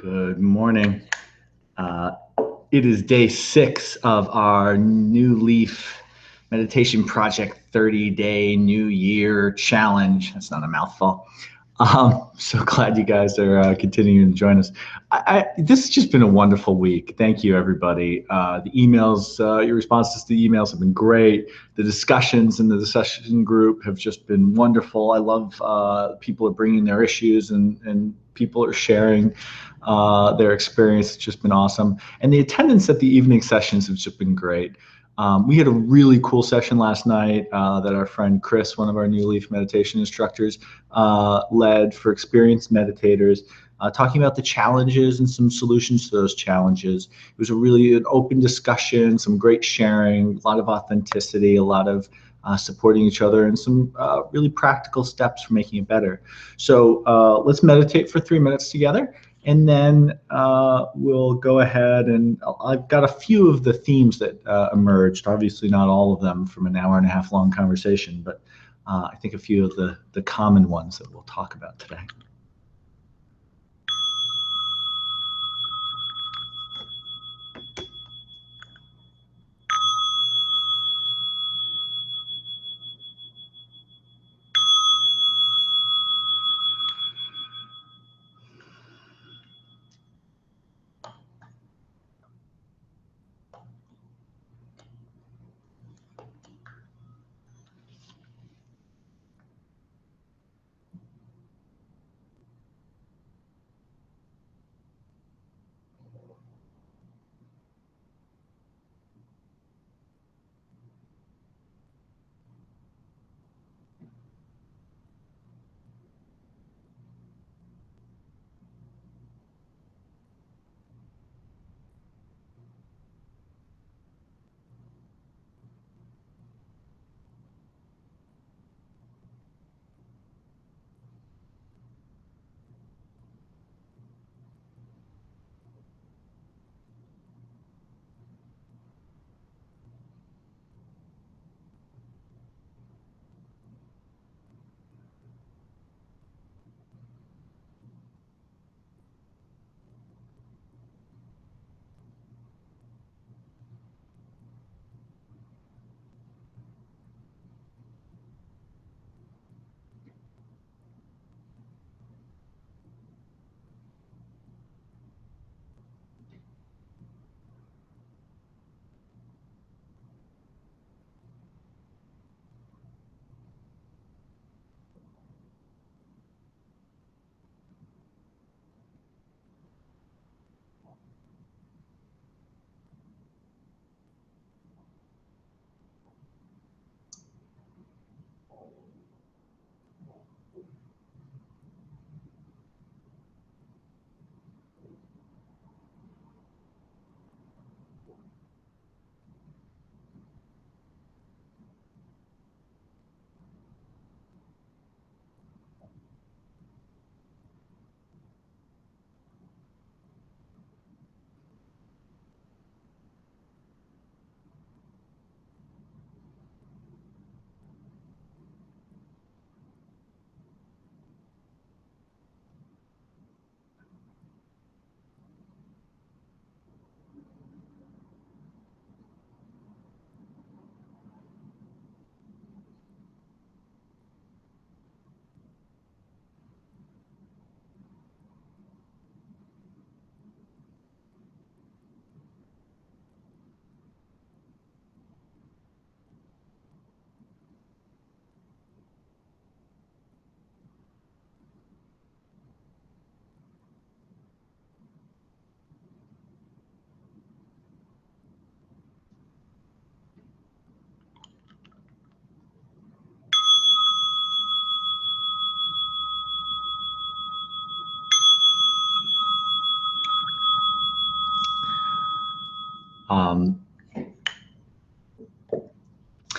Good morning. Uh, it is day 6 of our New Leaf Meditation Project 30-day New Year Challenge. That's not a mouthful. So glad you guys are continuing to join us. This has just been a wonderful week. Thank you, everybody. The emails, your responses to the emails have been great. The discussions in the discussion group have just been wonderful. I love people are bringing their issues and people are sharing their experience. It's just been awesome. And the attendance at the evening sessions has just been great. We had a really cool session last night that our friend Chris, one of our New Leaf meditation instructors, led for experienced meditators, talking about the challenges and some solutions to those challenges. It was an open discussion, some great sharing, a lot of authenticity, a lot of supporting each other, and some really practical steps for making it better. So let's meditate for 3 minutes together. And then we'll go ahead and I've got a few of the themes that emerged, obviously not all of them from an hour and a half long conversation, but I think a few of the common ones that we'll talk about today.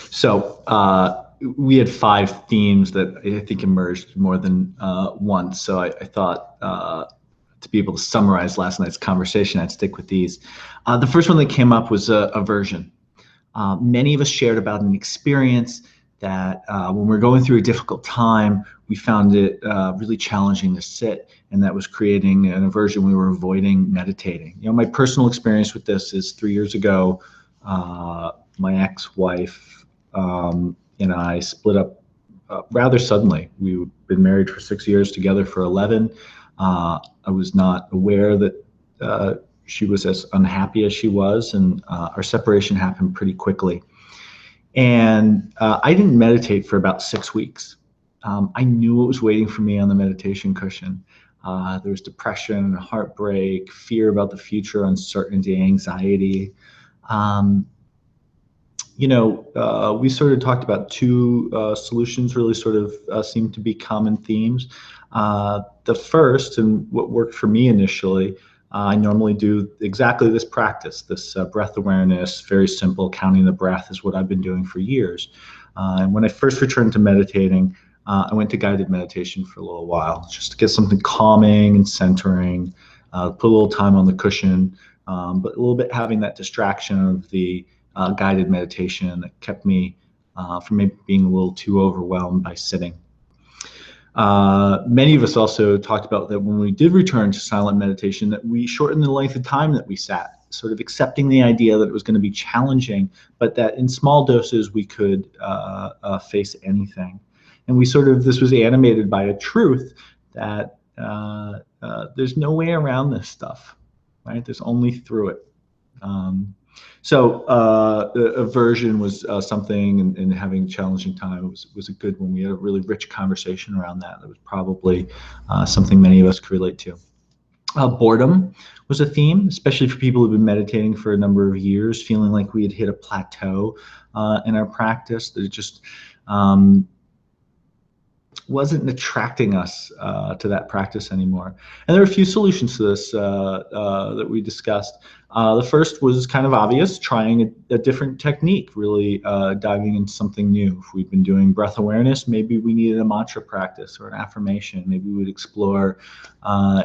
So we had 5 themes that I think emerged more than once. So I thought to be able to summarize last night's conversation, I'd stick with these. The first one that came up was aversion. Many of us shared about an experience that when we're going through a difficult time, we found it really challenging to sit, and that was creating an aversion. We were avoiding meditating. My personal experience with this is 3 years ago, my ex-wife and I split up rather suddenly. We've been married for 6 years, together for 11. I was not aware that she was as unhappy as she was, and our separation happened pretty quickly. And I didn't meditate for about 6 weeks. I knew what was waiting for me on the meditation cushion. There was depression, heartbreak, fear about the future, uncertainty, anxiety. We sort of talked about two solutions really sort of seemed to be common themes. The first, and what worked for me initially, I normally do exactly this practice, this breath awareness, very simple, counting the breath is what I've been doing for years. And when I first returned to meditating, I went to guided meditation for a little while, just to get something calming and centering, put a little time on the cushion, but a little bit having that distraction of the guided meditation that kept me from maybe being a little too overwhelmed by sitting. Many of us also talked about that when we did return to silent meditation, that we shortened the length of time that we sat, sort of accepting the idea that it was going to be challenging, but that in small doses we could face anything. And this was animated by a truth that there's no way around this stuff, right? There's only through it. So aversion was something, and having a challenging time was a good one. We had a really rich conversation around that. That was probably something many of us could relate to. Boredom was a theme, especially for people who've been meditating for a number of years, feeling like we had hit a plateau in our practice, that it just wasn't attracting us to that practice anymore. And there are a few solutions to this that we discussed. The first was kind of obvious, trying a different technique, really diving into something new. If we've been doing breath awareness, maybe we needed a mantra practice or an affirmation. Maybe we would explore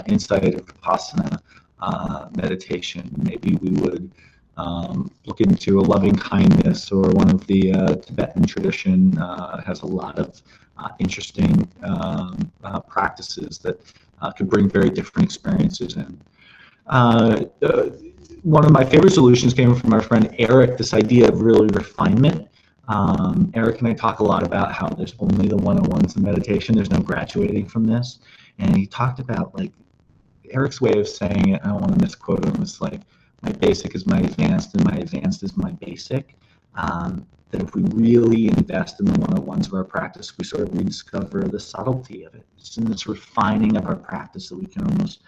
insight of Vipassana meditation. Maybe we would look into a loving kindness, or one of the Tibetan tradition has a lot of interesting practices that could bring very different experiences in. One of my favorite solutions came from our friend Eric, this idea of really refinement. Eric and I talk a lot about how there's only the 101s in meditation. There's no graduating from this. And he talked about, like, Eric's way of saying it, I don't want to misquote him, it's like, my basic is my advanced, and my advanced is my basic. That if we really invest in the 101s of our practice, we sort of rediscover the subtlety of it. It's in this refining of our practice that we can almost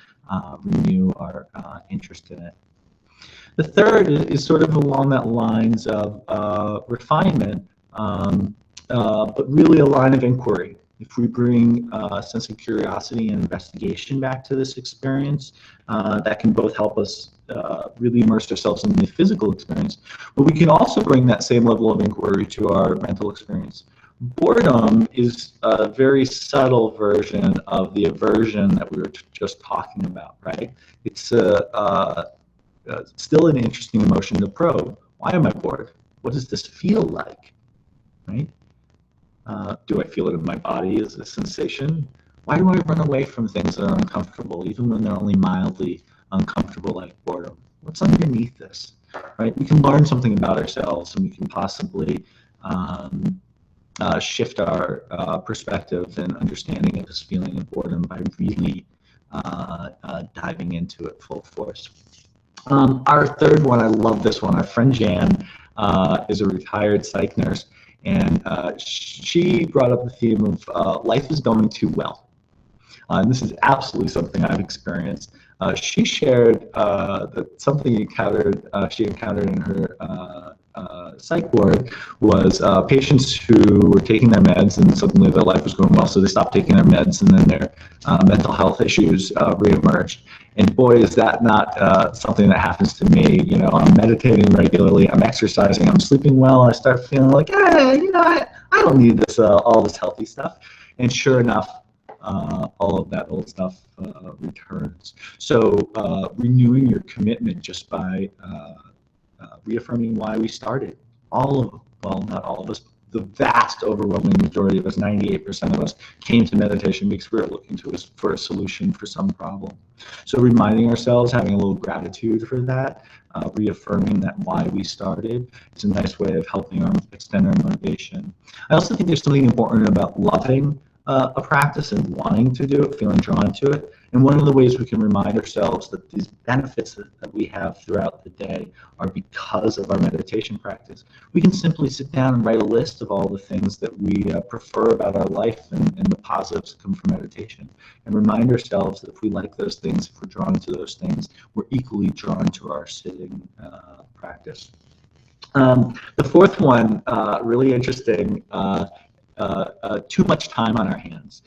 renew our interest in it. The third is sort of along that lines of refinement, but really a line of inquiry. If we bring a sense of curiosity and investigation back to this experience, that can both help us really immerse ourselves in the physical experience, but we can also bring that same level of inquiry to our mental experience. Boredom is a very subtle version of the aversion that we were just talking about, right? It's still an interesting emotion to probe. Why am I bored? What does this feel like, right? Do I feel it in my body as a sensation? Why do I run away from things that are uncomfortable, even when they're only mildly uncomfortable, like boredom? What's underneath this, right? We can learn something about ourselves, and we can possibly shift our perspective and understanding of this feeling of boredom by really diving into it full force. Our third one, I love this one. Our friend Jan is a retired psych nurse, and she brought up the theme of life is going too well. And this is absolutely something I've experienced. She shared that something she encountered in her psych ward was patients who were taking their meds, and suddenly their life was going well, so they stopped taking their meds, and then their mental health issues reemerged. And boy, is that not something that happens to me. You know, I'm meditating regularly, I'm exercising, I'm sleeping well, I start feeling like, hey, I don't need this all this healthy stuff. And sure enough, all of that old stuff returns. So renewing your commitment just by reaffirming why we started. Not all of us, the vast overwhelming majority of us, 98% of us, came to meditation because we were looking for a solution for some problem. So reminding ourselves, having a little gratitude for that, reaffirming that why we started, it's a nice way of helping extend our motivation. I also think there's something important about loving a practice and wanting to do it, feeling drawn to it. And one of the ways we can remind ourselves that these benefits that we have throughout the day are because of our meditation practice. We can simply sit down and write a list of all the things that we prefer about our life and the positives that come from meditation, and remind ourselves that if we like those things, if we're drawn to those things, we're equally drawn to our sitting practice. The fourth one, really interesting, too much time on our hands.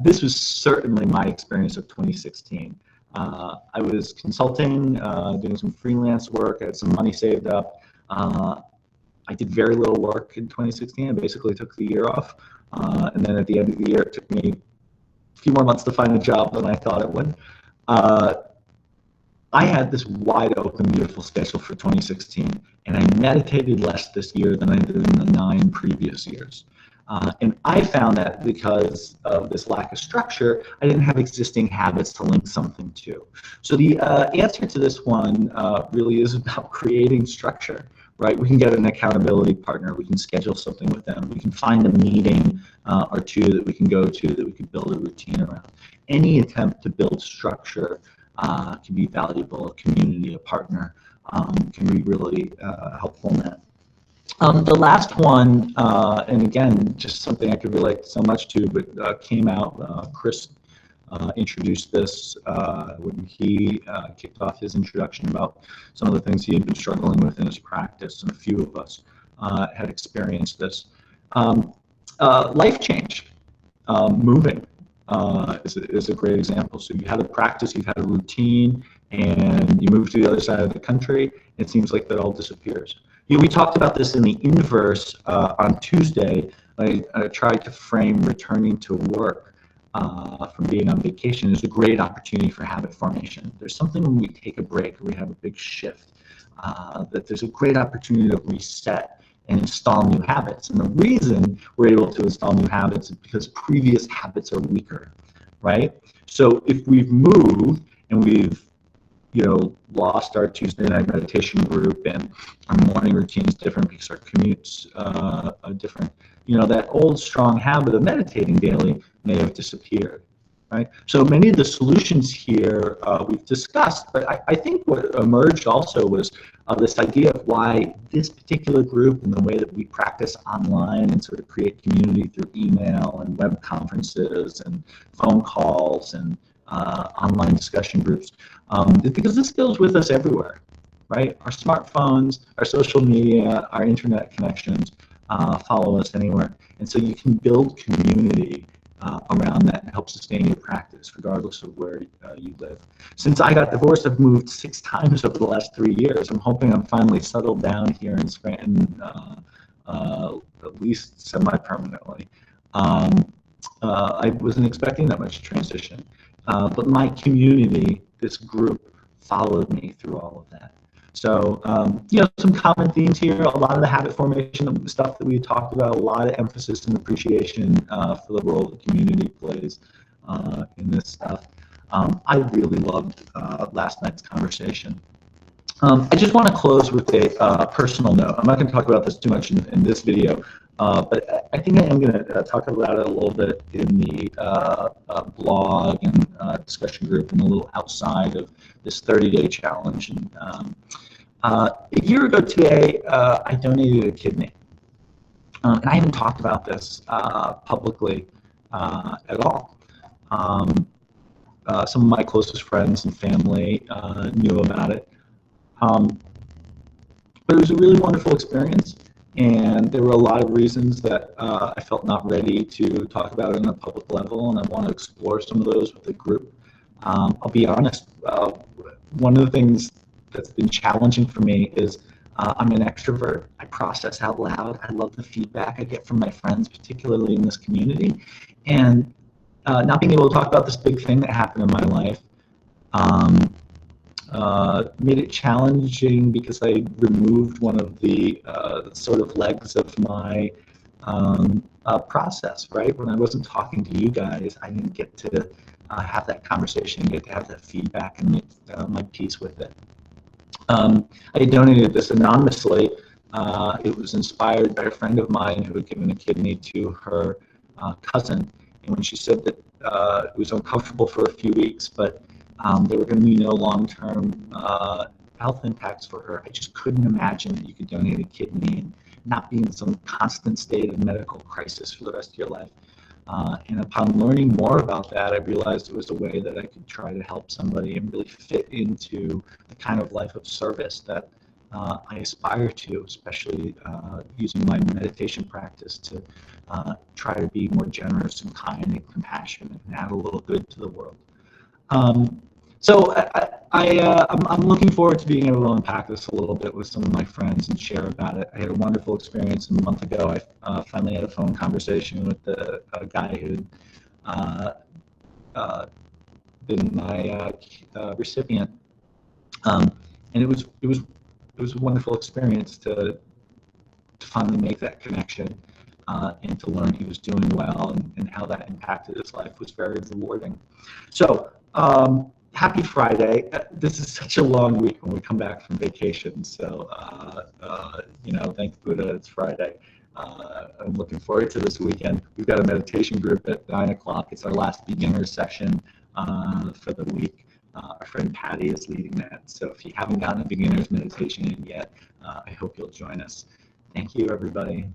This was certainly my experience of 2016. I was consulting, doing some freelance work, I had some money saved up. I did very little work in 2016. I basically took the year off. And then at the end of the year, it took me a few more months to find a job than I thought it would. I had this wide open, beautiful schedule for 2016, and I meditated less this year than I did in the 9 previous years. And I found that because of this lack of structure, I didn't have existing habits to link something to. So the answer to this one really is about creating structure, right? We can get an accountability partner. We can schedule something with them. We can find a meeting or two that we can go to that we can build a routine around. Any attempt to build structure can be valuable. A community, a partner can be really helpful in that. The last one, and again, just something I could relate so much to, but came out, Chris introduced this when he kicked off his introduction about some of the things he had been struggling with in his practice, and a few of us had experienced this. Life change, moving is a great example. So you had a practice, you've had a routine, and you move to the other side of the country, it seems like that all disappears. We talked about this in the inverse on Tuesday. I tried to frame returning to work from being on vacation as a great opportunity for habit formation. There's something when we take a break or we have a big shift that there's a great opportunity to reset and install new habits. And the reason we're able to install new habits is because previous habits are weaker, right? So if we've moved and we've lost our Tuesday night meditation group, and our morning routine is different because our commutes are different. That old strong habit of meditating daily may have disappeared, right? So many of the solutions here we've discussed, but I think what emerged also was this idea of why this particular group and the way that we practice online and sort of create community through email and web conferences and phone calls and online discussion groups, because this goes with us everywhere, right? Our smartphones, our social media, our internet connections follow us anywhere. And so you can build community around that and help sustain your practice regardless of where you live. Since I got divorced, I've moved 6 times over the last 3 years. I'm hoping I'm finally settled down here in Scranton, at least semi-permanently. I wasn't expecting that much transition. But my community, this group, followed me through all of that. So, some common themes here, a lot of the habit formation stuff that we talked about, a lot of emphasis and appreciation for the role the community plays in this stuff. I really loved last night's conversation. I just want to close with a personal note. I'm not going to talk about this too much in this video, but I think I am going to talk about it a little bit in the blog and discussion group and a little outside of this 30-day challenge. And a year ago today, I donated a kidney. And I haven't talked about this publicly at all. Some of my closest friends and family knew about it. But it was a really wonderful experience, and there were a lot of reasons that I felt not ready to talk about it on a public level, and I want to explore some of those with the group. I'll be honest, one of the things that's been challenging for me is I'm an extrovert. I process out loud. I love the feedback I get from my friends, particularly in this community, and not being able to talk about this big thing that happened in my life made it challenging because I removed one of the sort of legs of my process, right? When I wasn't talking to you guys, I didn't get to have that conversation, get to have that feedback and make my peace with it. I donated this anonymously. It was inspired by a friend of mine who had given a kidney to her cousin. And when she said that it was uncomfortable for a few weeks, but there were going to be no long-term health impacts for her, I just couldn't imagine that you could donate a kidney and not be in some constant state of medical crisis for the rest of your life. And upon learning more about that, I realized it was a way that I could try to help somebody and really fit into the kind of life of service that I aspire to, especially using my meditation practice to try to be more generous and kind and compassionate and add a little good to the world. So I'm looking forward to being able to unpack this a little bit with some of my friends and share about it. I had a wonderful experience a month ago. I finally had a phone conversation with a guy who had been my recipient, and it was a wonderful experience to finally make that connection and to learn he was doing well and how that impacted his life was very rewarding. So. Happy Friday. This is such a long week when we come back from vacation. So, thank Buddha, it's Friday. I'm looking forward to this weekend. We've got a meditation group at 9 o'clock. It's our last beginner session for the week. Our friend Patty is leading that. So if you haven't gotten a beginner's meditation in yet, I hope you'll join us. Thank you, everybody.